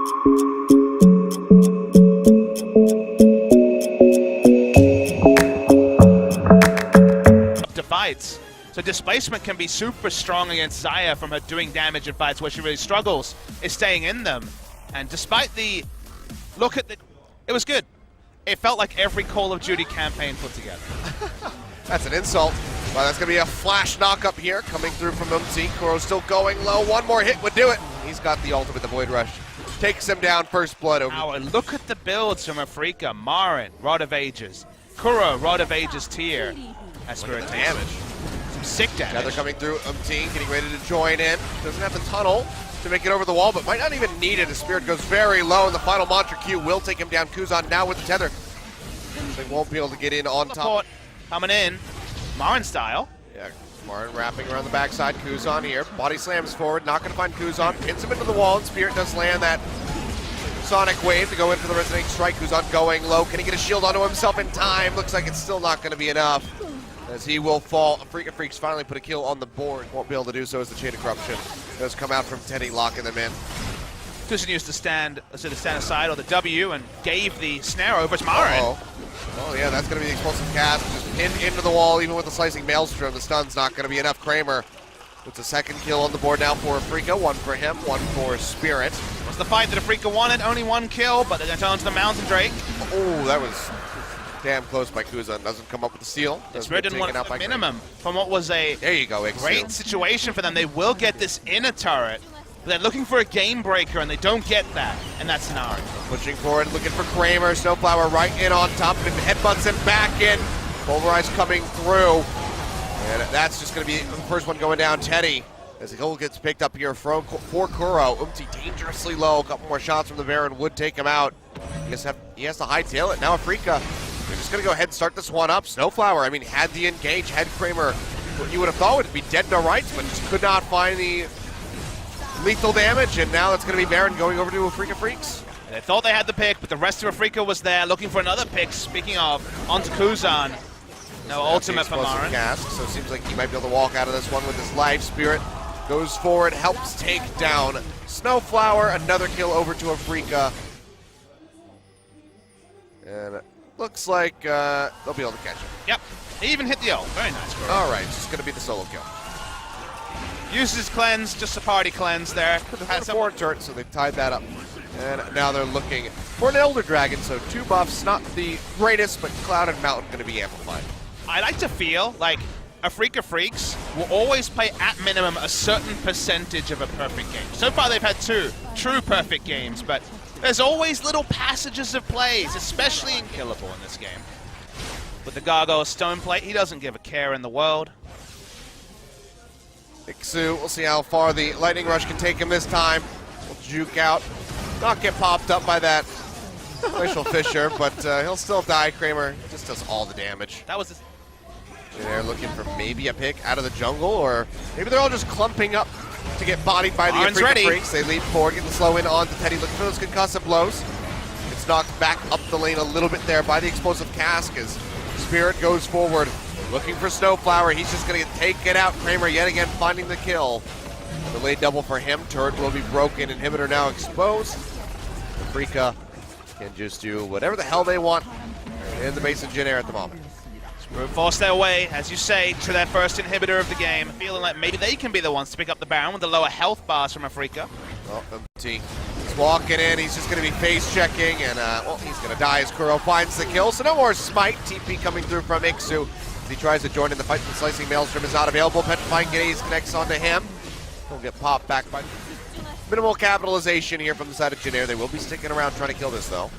To fights. So displacement can be super strong against Xayah from her doing damage in fights. Where she really struggles is staying in them. And despite the look at the, it was good. It felt like every Call of Duty campaign put together. That's an insult. Well, that's going to be a flash knock up here coming through from Umti. Kuro's still going low. One more hit would do it. He's got the ultimate, the Void Rush. Takes him down, first blood. Now, look at the builds from Afreeca. Marin, Rod of Ages. Kuro, Rod of Ages tier. That's where it takes damage. Some sick damage. Now they're coming through. Umti getting ready to join in. Doesn't have to tunnel to make it over the wall, but might not even need it. His spirit goes very low, and the final Mantra Q will take him down. Kuzan now with the tether. They won't be able to get in on top. Coming in, Marin style. Yeah, Marin wrapping around the backside. Kuzan here. Body slams forward. Not going to find Kuzan. Pins him into the wall, and Spirit does land that Sonic Wave to go in for the Resonating Strike. Kuzan going low. Can he get a shield onto himself in time? Looks like it's still not going to be enough, as he will fall. Afreeca Freecs finally put a kill on the board. Won't be able to do so as the Chain of Corruption does come out from Teddy, locking them in. Kuzan used to stand aside, or the W, and gave the snare over to Marin. Oh yeah, that's going to be the explosive cast. Just pinned into the wall, even with the slicing maelstrom. The stun's not going to be enough. Kramer with a second kill on the board now for Afreeca. One for him, one for Spirit. Was the fight that Afreeca wanted? Only one kill, but they're going to turn to the Mountain Drake. Oh, that was damn close by Kuzan. Doesn't come up with the steal. Spirit didn't want a minimum from what was a there you go, great situation for them. They will get this inner turret. They're looking for a game breaker, and they don't get that, and that's Nari. Pushing forward, looking for Kramer. Snowflower right in on top, and headbutts him back in. Pulverize coming through, and that's just going to be the first one going down. Teddy, as the goal gets picked up here for Kuro. Umti dangerously low. A couple more shots from the Baron would take him out. He has to hightail it. Now Afreeca, they're just going to go ahead and start this one up. Snowflower, I mean, had the engage, had Kramer. What you would have thought would be dead to rights, but just could not find the lethal damage, and now it's going to be Baron going over to Afreeca Freecs. They thought they had the pick, but the rest of Afreeca was there looking for another pick. Speaking of, onto Kuzan. No ultimate for Marin. Cast, so it seems like he might be able to walk out of this one with his life. Spirit goes forward, helps take down Snowflower. Another kill over to Afreeca. And it looks like they'll be able to catch him. Yep, he even hit the ult. Very nice. Bro. All right, it's just going to be the solo kill. Uses cleanse, just a party cleanse there. Had a forward turret, so they've tied that up. And now they're looking for an Elder Dragon, so two buffs, not the greatest, but Cloud and Mountain going to be amplified. I like to feel like Afreeca Freecs will always play at minimum a certain percentage of a perfect game. So far they've had 2 true perfect games, but there's always little passages of plays, especially in Killable in this game. With the Gargoyle Stone Plate, he doesn't give a care in the world. Iksu, we'll see how far the Lightning Rush can take him this time. Will juke out, not get popped up by that Glacial Fissure, but he'll still die. Kramer just does all the damage. That was They're looking for maybe a pick out of the jungle, or maybe they're all just clumping up to get bodied by the Afreeca Freecs. They leap forward, get the slow in on to Teddy, looking for those concussive blows. It's knocked back up the lane a little bit there by the explosive cask as Spirit goes forward. Looking for Snowflower, he's just going to take it out. Kramer yet again finding the kill. The late double for him, turret will be broken, inhibitor now exposed. Afreeca can just do whatever the hell they want in the base of Jin Air at the moment. Force their way, as you say, to their first inhibitor of the game, feeling like maybe they can be the ones to pick up the Baron with the lower health bars from Afreeca. Well, MT is walking in, he's just going to be face checking, and well, he's going to die as Kuro finds the kill, so no more smite. TP coming through from Iksu. He tries to join in the fight, the slicing maelstrom is not available. Petrifying Gaze connects onto him. He'll get popped back by minimal capitalization here from the side of Jin Air. They will be sticking around trying to kill this though.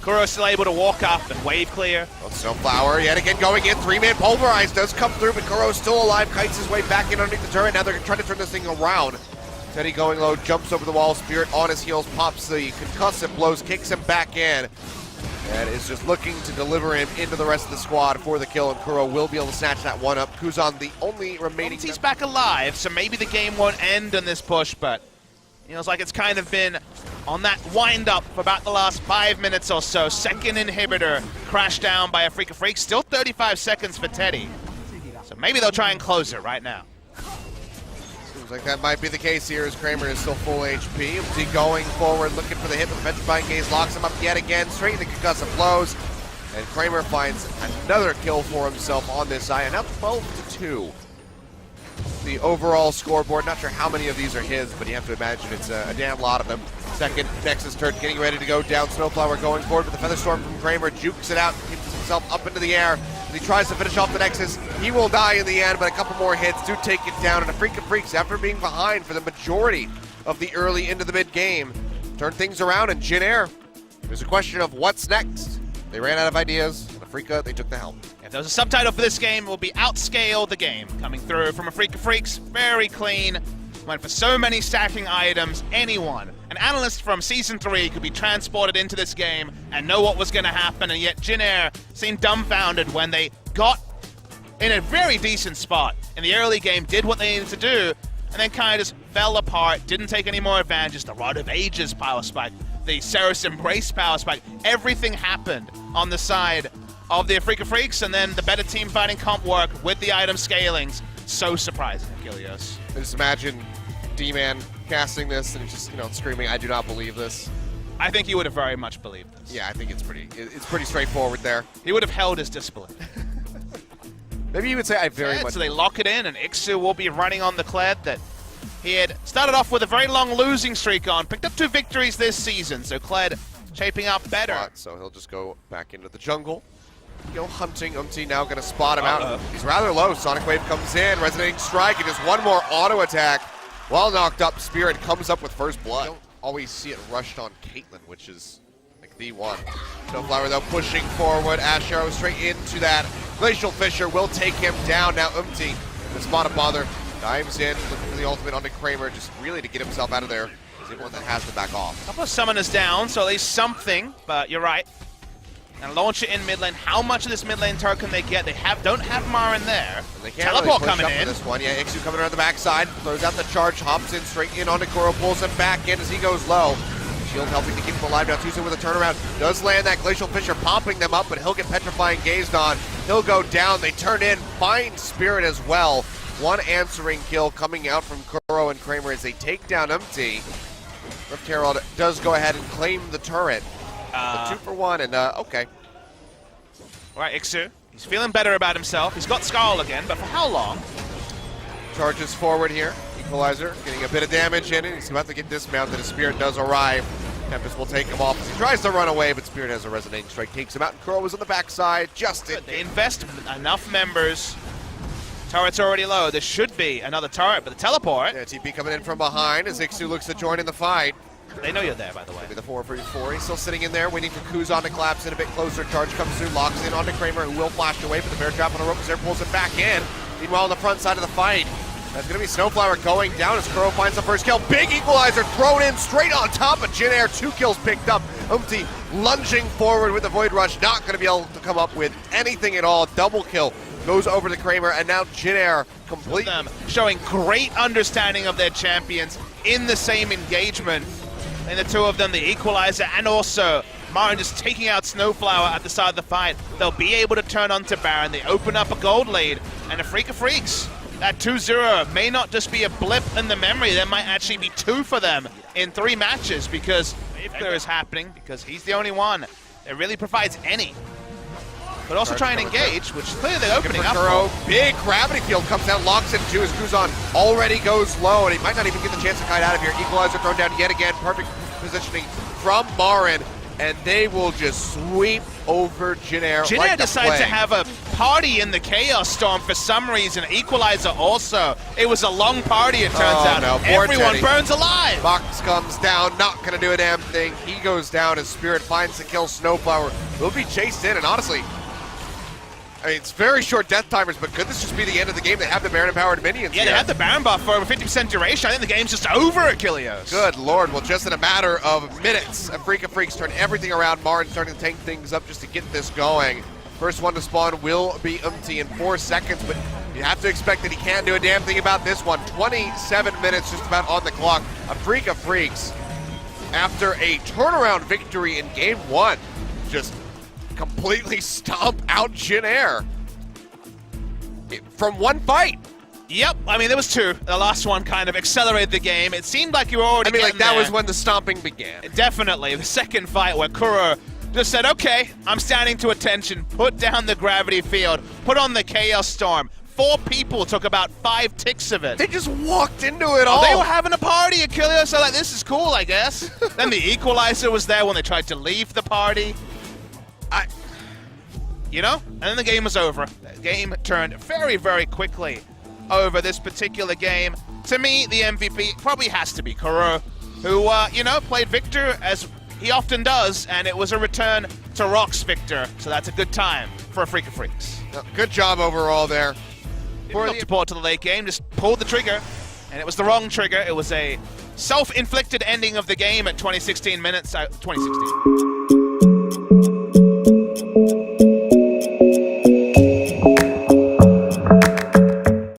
Kuro's still able to walk up and wave clear. Well, Snowflower yet again going in. 3-man Pulverize does come through, but Kuro's still alive. Kites his way back in underneath the turret. Now they're trying to turn this thing around. Teddy going low, jumps over the wall. Spirit on his heels, pops the concussive blows, kicks him back in. And is just looking to deliver him into the rest of the squad for the kill, and Kuro will be able to snatch that one up. Kuzan, the only remaining... He's back alive, so maybe the game won't end on this push, but it's like it's kind of been on that wind-up for about the last 5 minutes or so. Second inhibitor crashed down by Afreeca Freecs. Still 35 seconds for Teddy. So maybe they'll try and close it right now. Seems like that might be the case here as Kramer is still full HP. He going forward, looking for the hit, but the Petrifying Gaze locks him up yet again, straight into concussive blows. And Kramer finds another kill for himself on this side, and now 12-2. The overall scoreboard, not sure how many of these are his, but you have to imagine it's a damn lot of them. Second Nexus turret getting ready to go down. Snowflower going forward with the Feather Storm from Kramer, jukes it out, keeps himself up into the air. As he tries to finish off the Nexus, he will die in the end, but a couple more hits do take it down. And Afreeca Freecs, after being behind for the majority of the early into the mid game, turn things around, and Jin Air, there's a question of what's next. They ran out of ideas, and Afreeca, they took the helm. If there was a subtitle for this game, it will be Outscale the Game. Coming through from Afreeca Freecs, very clean. Went for so many stacking items, anyone, an analyst from Season 3 could be transported into this game and know what was going to happen, and yet Jin Air seemed dumbfounded when they got in a very decent spot in the early game, did what they needed to do, and then kind of just fell apart, didn't take any more advantages. The Rod of Ages power spike, the Ceres Embrace power spike, everything happened on the side of the Afreeca Freecs, and then the better team fighting comp work with the item scalings. So surprising, Achilles. I just imagine D-Man casting this and just, screaming, "I do not believe this." I think he would have very much believed this. Yeah, I think it's pretty straightforward there. He would have held his disbelief. Maybe you would say I very much. So they lock it in, and Ixu will be running on the Kled that he had started off with a very long losing streak on. Picked up 2 victories this season, so Kled shaping up better. So he'll just go back into the jungle. Go hunting. Now going to spot him out. He's rather low. Sonic Wave comes in, Resonating Strike, and just one more auto attack. While knocked up, Spirit comes up with first blood. You don't always see it rushed on Caitlyn, which is like the one. Snowflower though pushing forward. Ash Arrow straight into that. Glacial Fissure will take him down. Now Umti in the spot of bother. Dives in, looking for the ultimate onto Kramer, just really to get himself out of there. He's the one that has to back off. A couple of summoners down, so at least something, but you're right. And launch it in mid lane. How much of this mid lane turret can they get? They don't have Mara in there. And they can't Teleport really push coming up in. For this one. Yeah, Ixu coming around the backside, throws out the charge, hops in straight in onto Kuro, pulls him back in as he goes low. Shield helping to keep him alive now. Tuesday with a turnaround. Does land that Glacial Fissure, popping them up, but he'll get Petrifying Gazed on. He'll go down. They turn in, find Spirit as well. One answering kill coming out from Kuro and Kramer as they take down Umti. Rift Herald does go ahead and claim the turret. 2 for 1, and okay. All right, Ixu. He's feeling better about himself. He's got Skull again, but for how long? Charges forward here. Equalizer getting a bit of damage in it. He's about to get dismounted as Spirit does arrive. Tempest will take him off as he tries to run away, but Spirit has a Resonating Strike, takes him out, and Kuro was on the backside. Just it. They invest enough members. Turret's already low. There should be another turret, but the teleport. Yeah, TP coming in from behind as Ixu looks to join in the fight. They know you're there, by the way. Maybe the 4-4. He's still sitting in there, waiting for Kuzan to collapse in a bit closer. Charge comes through, locks in onto Kramer, who will flash away, but the bear trap on the rope as there pulls him back in. Meanwhile, on the front side of the fight, that's going to be Snowflower going down as Kuro finds the first kill. Big equalizer thrown in straight on top of Jin Air. 2 kills picked up. Umti lunging forward with the Void Rush, not going to be able to come up with anything at all. Double kill goes over to Kramer, and now Jin Air complete. Them showing great understanding of their champions in the same engagement. And the 2 of them, the equalizer, and also Marin just taking out Snowflower at the start of the fight. They'll be able to turn onto Baron. They open up a gold lead, and Afreeca Freecs, that 2-0 may not just be a blip in the memory. There might actually be 2 for them in 3 matches, because if there is happening, because he's the only one that really provides any. But also try and engage, which clearly they're opening up Kuro. for. Big gravity field comes out, locks it too as Kuzan already goes low, and he might not even get the chance to kite out of here. Equalizer thrown down yet again. Perfect positioning from Marin, and they will just sweep over Jin Air. Jin Air decides to have a party in the Chaos Storm for some reason. Equalizer also. It was a long party, it turns out. No, poor Everyone Teddy. burns alive. Box comes down, not going to do a damn thing. He goes down as Spirit finds the kill. Snowflower will be chased in, and honestly, I mean, it's very short death timers, but could this just be the end of the game? They have the Baron-empowered minions Yeah, here. they have the Baron buff for over 50% duration. I think the game's just over, Achilles. Good lord, well, just in a matter of minutes, Afreeca Freecs turn everything around. Marin starting to tank things up just to get this going. First one to spawn will be Umti in 4 seconds, but you have to expect that he can't do a damn thing about this one. 27 minutes just about on the clock. Afreeca Freecs, after a turnaround victory in game 1, just completely stomp out Jin Air from one fight. Yep, I mean, there was two. The last one kind of accelerated the game. It seemed like you were already getting that there. was when the stomping began. Definitely. The second fight where Kuro just said, okay, I'm standing to attention, put down the gravity field, put on the Chaos Storm. 4 people took about 5 ticks of it. They just walked into it all. They were having a party, Achilles, so like, this is cool, I guess. Then the equalizer was there when they tried to leave the party. You know? And then the game was over. The game turned very, very quickly over this particular game. To me, the MVP probably has to be Kuro, who, you know, played Victor as he often does, and it was a return to Rock's Victor, so that's a good time for Afreeca Freecs. Good job overall there. Didn't look to pull it to the late game, just pulled the trigger, and it was the wrong trigger. It was a self-inflicted ending of the game at 2016 minutes. 2016.